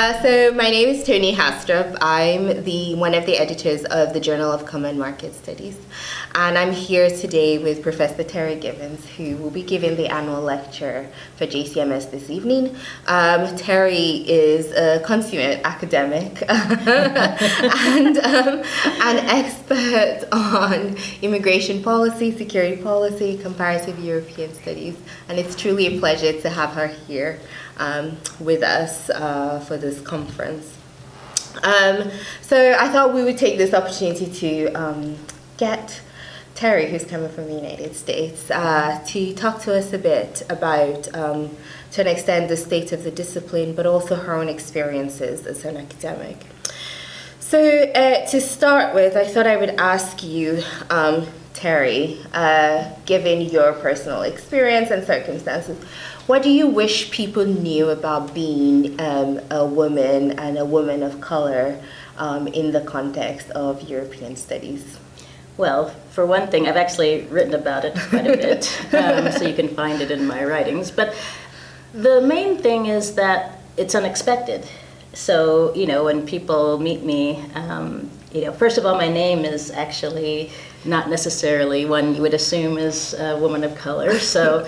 So my name is Toni Haastrup. I'm one of the editors of the Journal of Common Market Studies. And I'm here today with Professor Terri Givens, who will be giving the annual lecture for JCMS this evening. Terri is a consummate academic and an expert on immigration policy, security policy, comparative European studies. And it's truly a pleasure to have her here with us for this conference. So I thought we would take this opportunity to get Terri, who's coming from the United States, to talk to us a bit about, to an extent, the state of the discipline, but also her own experiences as an academic. So to start with, I thought I would ask you, Terri, given your personal experience and circumstances, what do you wish people knew about being a woman and a woman of color in the context of European studies? Well, for one thing, I've actually written about it quite a bit, so you can find it in my writings. But the main thing is that it's unexpected. So, when people meet me, first of all, my name is actually not necessarily one you would assume is a woman of color. So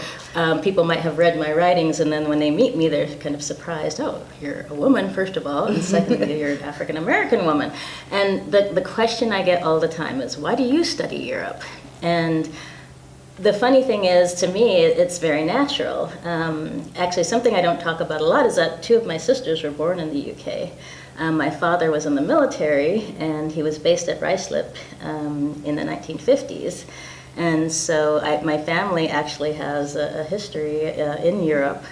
people might have read my writings, and then when they meet me, they're kind of surprised. Oh, you're a woman, first of all, and secondly, you're an African-American woman. And the question I get all the time is, why do you study Europe? And the funny thing is, to me, it's very natural. Actually, something I don't talk about a lot is that two of my sisters were born in the UK. My father was in the military, and he was based at Ruislip in the 1950s. And so my family actually has a history in Europe.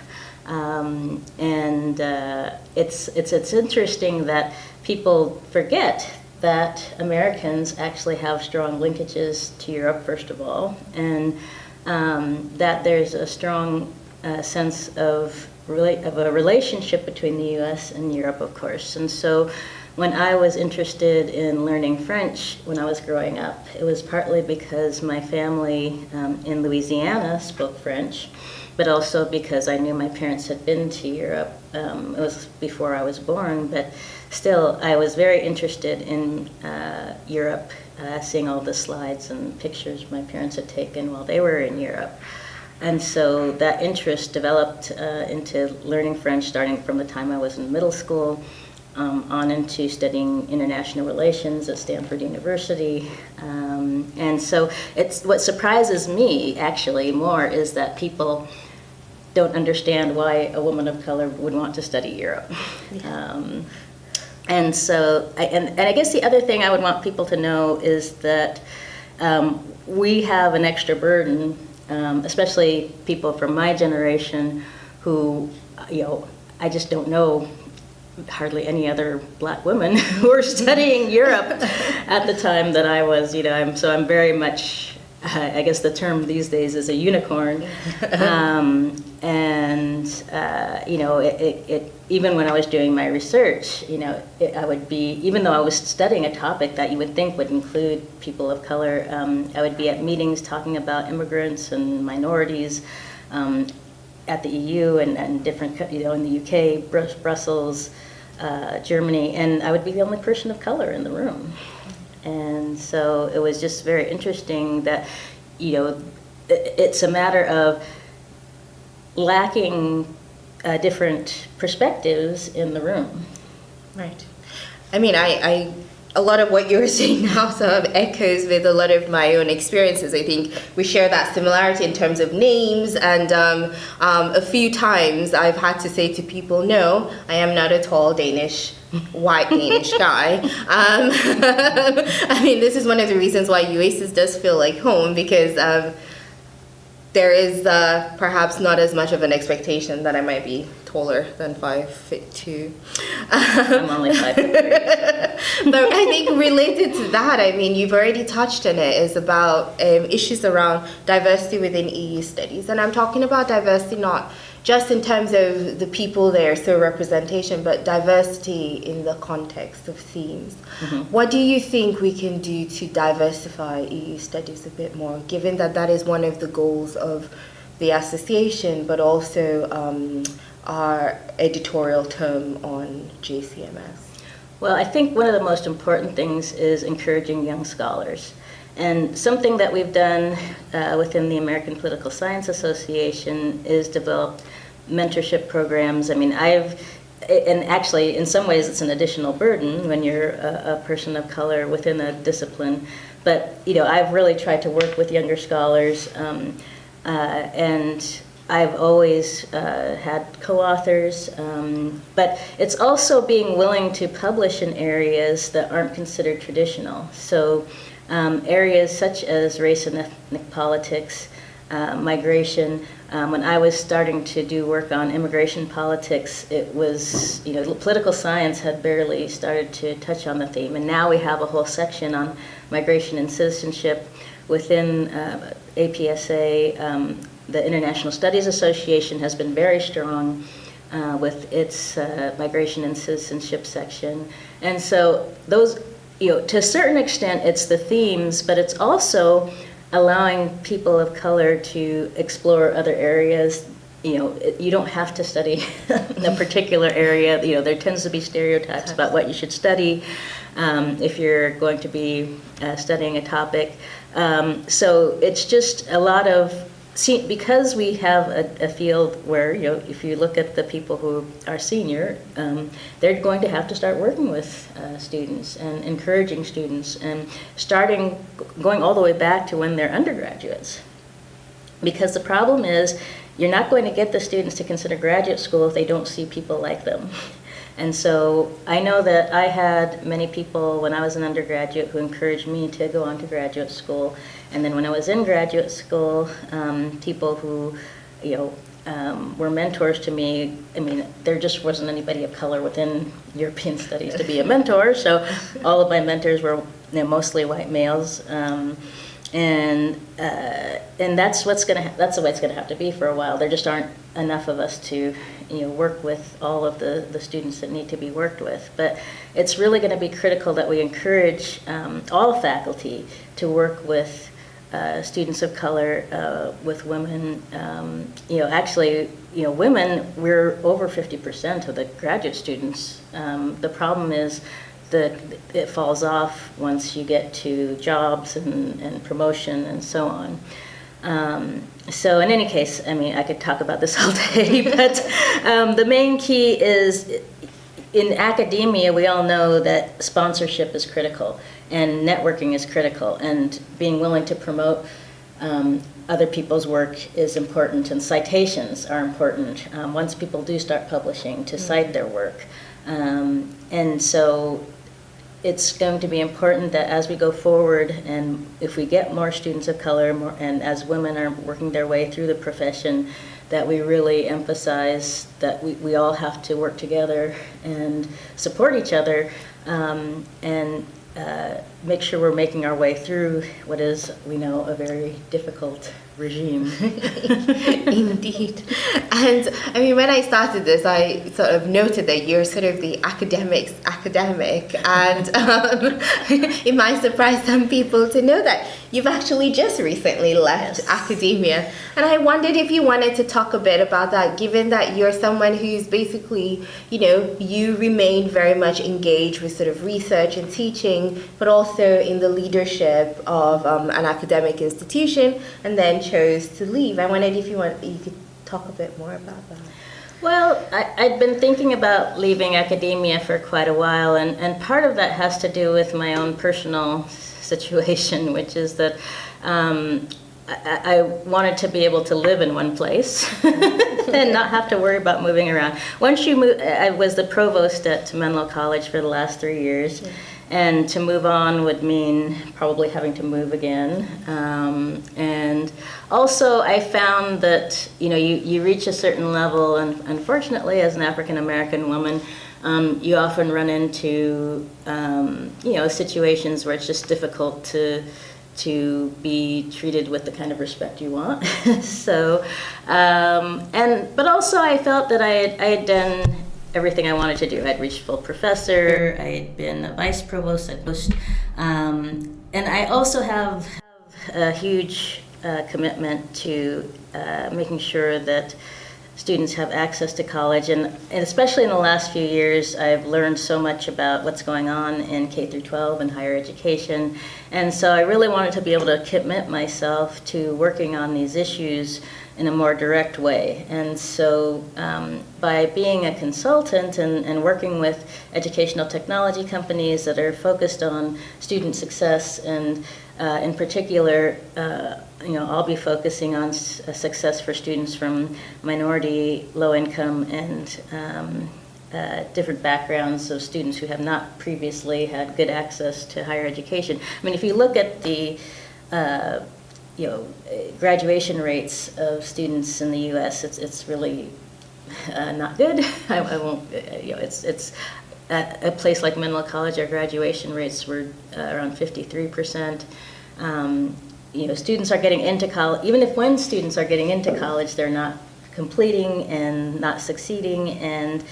It's interesting that people forget that Americans actually have strong linkages to Europe, first of all, and that there's a strong sense of a relationship between the U.S. and Europe, of course. And so when I was interested in learning French when I was growing up, it was partly because my family in Louisiana spoke French, but also because I knew my parents had been to Europe. It was before I was born, but still I was very interested in Europe, seeing all the slides and pictures my parents had taken while they were in Europe. And so that interest developed into learning French starting from the time I was in middle school on into studying international relations at Stanford University. And so what surprises me actually more is that people don't understand why a woman of color would want to study Europe. Yeah. And so, I guess the other thing I would want people to know is that we have an extra burden, especially people from my generation who, I just don't know hardly any other black women who were studying Europe at the time that I was, I'm very much, I guess the term these days is a unicorn. Even when I was doing my research, I would be, even though I was studying a topic that you would think would include people of color, I would be at meetings talking about immigrants and minorities at the EU and different, in the UK, Brussels, Germany, and I would be the only person of color in the room. And so it was just very interesting that, it's a matter of lacking different perspectives in the room. Right. I mean, a lot of what you were saying now sort of echoes with a lot of my own experiences. I think we share that similarity in terms of names, and a few times I've had to say to people, no, I am not a tall white Danish guy. I mean, this is one of the reasons why UASIS does feel like home, because there is perhaps not as much of an expectation that I might be taller than 5'2". I'm only 5'3". But I think related to that, I mean, you've already touched on it, is about issues around diversity within EU studies. And I'm talking about diversity not just in terms of the people there, so representation, but diversity in the context of themes. Mm-hmm. What do you think we can do to diversify EU studies a bit more, given that that is one of the goals of the association, but also our editorial term on JCMS? Well, I think one of the most important things is encouraging young scholars. And something that we've done within the American Political Science Association is develop mentorship programs. I mean, and actually in some ways it's an additional burden when you're a person of color within a discipline. But, I've really tried to work with younger scholars, and I've always had co-authors, but it's also being willing to publish in areas that aren't considered traditional. So areas such as race and ethnic politics, migration. When I was starting to do work on immigration politics, it was, political science had barely started to touch on the theme, and now we have a whole section on migration and citizenship within APSA. The International Studies Association has been very strong with its migration and citizenship section. And so those, to a certain extent, it's the themes, but it's also allowing people of color to explore other areas. You don't have to study a particular area. There tends to be stereotypes about what you should study if you're going to be studying a topic. So it's just a lot of, because we have a field where, if you look at the people who are senior, they're going to have to start working with students and encouraging students and going all the way back to when they're undergraduates. Because the problem is, you're not going to get the students to consider graduate school if they don't see people like them. And so I know that I had many people when I was an undergraduate who encouraged me to go on to graduate school. And then when I was in graduate school, people who, were mentors to me. I mean, there just wasn't anybody of color within European studies to be a mentor. So all of my mentors were mostly white males. And that's that's the way it's gonna have to be for a while. There just aren't enough of us to work with all of the students that need to be worked with. But it's really going to be critical that we encourage all faculty to work with students of color, with women. Actually, women, we're over 50% of the graduate students. The problem is that it falls off once you get to jobs and promotion and so on. So in any case, I mean, I could talk about this all day, but the main key is, in academia, we all know that sponsorship is critical and networking is critical, and being willing to promote other people's work is important, and citations are important once people do start publishing, to cite their work. And so it's going to be important that as we go forward, and if we get more students of color, and as women are working their way through the profession, that we really emphasize that we all have to work together and support each other, and make sure we're making our way through what is, we know, a very difficult regime. Indeed. And I mean, when I started this, I sort of noted that you're sort of the academic, and it might surprise some people to know that you've actually just recently left academia. And I wondered if you wanted to talk a bit about that, given that you're someone who's basically, you remain very much engaged with sort of research and teaching, but also in the leadership of an academic institution, and then chose to leave. I wondered if you could talk a bit more about that. Well, I'd been thinking about leaving academia for quite a while, and part of that has to do with my own personal situation, which is that I wanted to be able to live in one place and not have to worry about moving around. Once you move, I was the provost at Menlo College for the last 3 years. And to move on would mean probably having to move again. And also I found that, you reach a certain level, and unfortunately as an African American woman, you often run into, situations where it's just difficult to be treated with the kind of respect you want. So, but also I felt that I had done everything I wanted to do. I'd reached full professor, I'd been a vice provost, and I also have a huge commitment to making sure that students have access to college. And especially in the last few years, I've learned so much about what's going on in K through 12 and higher education. And so I really wanted to be able to commit myself to working on these issues in a more direct way. And so by being a consultant and working with educational technology companies that are focused on student success, and in particular, I'll be focusing on success for students from minority, low income, and different backgrounds of students who have not previously had good access to higher education. I mean, if you look at the graduation rates of students in the U.S., it's really not good. I won't. It's at a place like Menlo College, our graduation rates were around 53%. Students are getting into college. Even when students are getting into college, they're not completing and not succeeding. And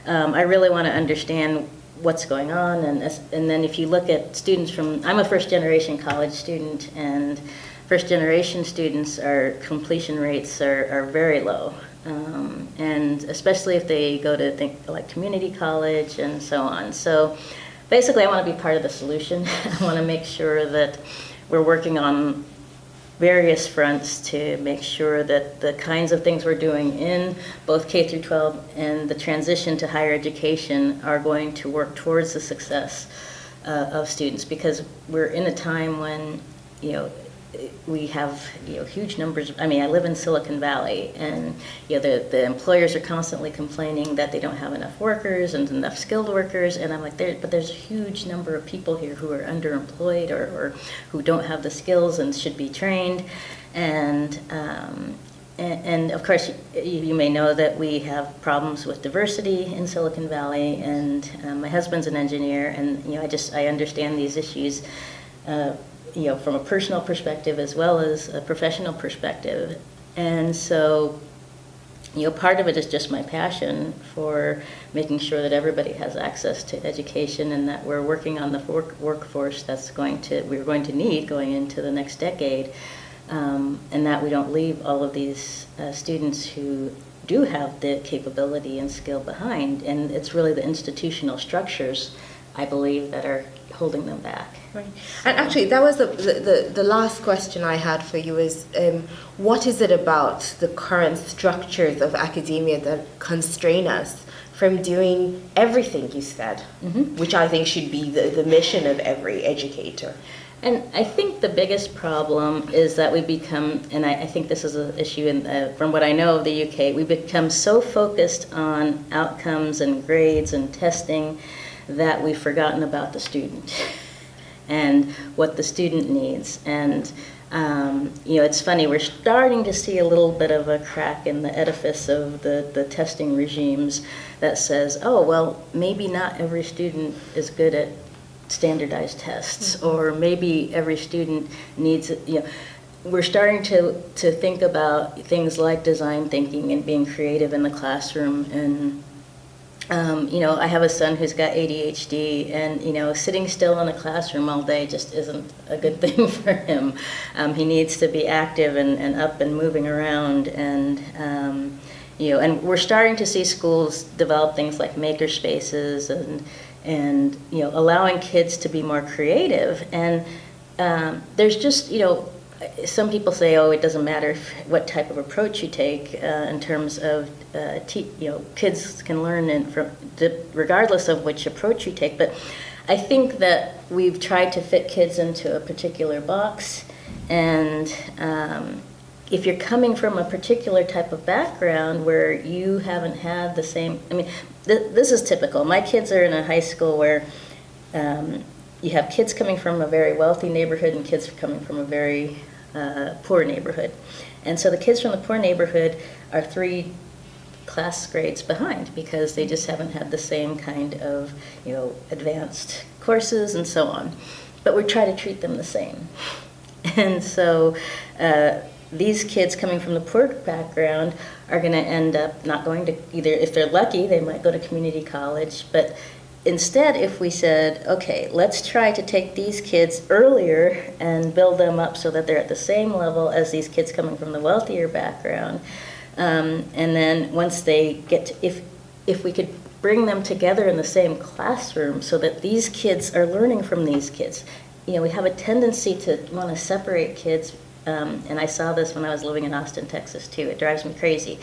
I really want to understand what's going on. And then if you look at students I'm a first-generation college student, and first-generation students, our completion rates are very low, and especially if they go to like community college and so on. So basically, I want to be part of the solution. I want to make sure that we're working on various fronts to make sure that the kinds of things we're doing in both K through 12 and the transition to higher education are going to work towards the success of students, because we're in a time when we have huge numbers. I mean, I live in Silicon Valley, and the employers are constantly complaining that they don't have enough workers and enough skilled workers, and I'm like, but there's a huge number of people here who are underemployed or who don't have the skills and should be trained. And of course, you may know that we have problems with diversity in Silicon Valley, and my husband's an engineer, and I understand these issues from a personal perspective as well as a professional perspective. And so, part of it is just my passion for making sure that everybody has access to education, and that we're working on the workforce we're going to need going into the next decade, and that we don't leave all of these students who do have the capability and skill behind. And it's really the institutional structures, I believe, that are holding them back. Right. And actually, that was the last question I had for you is, what is it about the current structures of academia that constrain us from doing everything you said, which I think should be the mission of every educator? And I think the biggest problem is that we become, and I think this is an issue from what I know of the UK, we become so focused on outcomes and grades and testing that we've forgotten about the student and what the student needs. And it's funny, we're starting to see a little bit of a crack in the edifice of the testing regimes that says, oh, well, maybe not every student is good at standardized tests, or maybe every student needs, we're starting to think about things like design thinking and being creative in the classroom. And I have a son who's got ADHD, and sitting still in a classroom all day just isn't a good thing for him. He needs to be active and up and moving around, and and we're starting to see schools develop things like maker spaces and allowing kids to be more creative. And there's just some people say, oh, it doesn't matter what type of approach you take in terms of kids can learn regardless of which approach you take. But I think that we've tried to fit kids into a particular box, and if you're coming from a particular type of background where you haven't had the same, this is typical. My kids are in a high school where you have kids coming from a very wealthy neighborhood and kids coming from a very poor neighborhood. And so the kids from the poor neighborhood are 3 class grades behind because they just haven't had the same kind of, advanced courses and so on. But we try to treat them the same. And so these kids coming from the poor background are going to end up not going to, either if they're lucky, they might go to community college, but instead, if we said, okay, let's try to take these kids earlier and build them up so that they're at the same level as these kids coming from the wealthier background, And then once they get to, if we could bring them together in the same classroom so that these kids are learning from these kids. You know, we have a tendency to want to separate kids, and I saw this when I was living in Austin, Texas, too. It drives me crazy,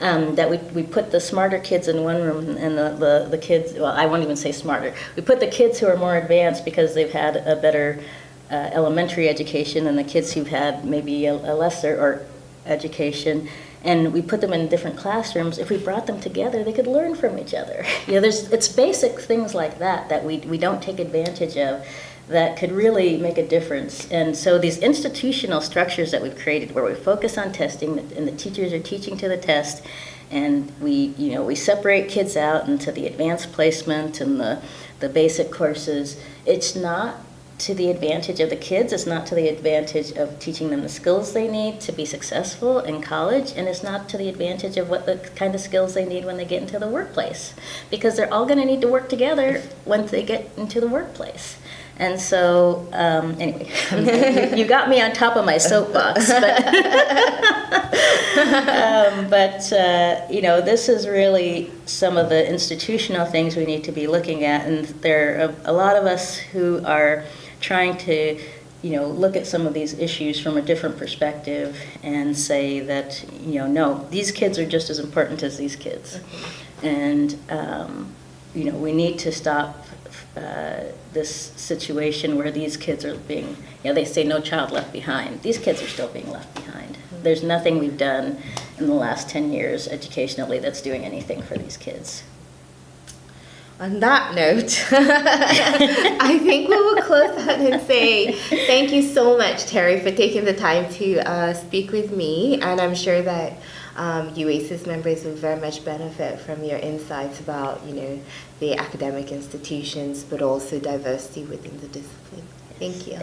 that we put the smarter kids in one room and the kids, well, I won't even say smarter. We put the kids who are more advanced because they've had a better elementary education and the kids who've had maybe a lesser or education, and we put them in different classrooms. If we brought them together, they could learn from each other. You know, it's basic things like that we don't take advantage of that could really make a difference. And so these institutional structures that we've created where we focus on testing and the teachers are teaching to the test, and we separate kids out into the advanced placement and the basic courses, it's not to the advantage of the kids, it's not to the advantage of teaching them the skills they need to be successful in college, and it's not to the advantage of what the kind of skills they need when they get into the workplace, because they're all going to need to work together once they get into the workplace. And so, anyway, you got me on top of my soapbox, but you know, this is really some of the institutional things we need to be looking at, and there are a lot of us who are trying to, you know, look at some of these issues from a different perspective and say that, you know, no, these kids are just as important as these kids. And, you know, we need to stop this situation where these kids are being, you know, they say no child left behind. These kids are still being left behind. There's nothing we've done in the last 10 years educationally that's doing anything for these kids. On that note, I think we will close out and say thank you so much, Terri, for taking the time to speak with me. And I'm sure that UASIS members will very much benefit from your insights about, you know, the academic institutions, but also diversity within the discipline. Thank you.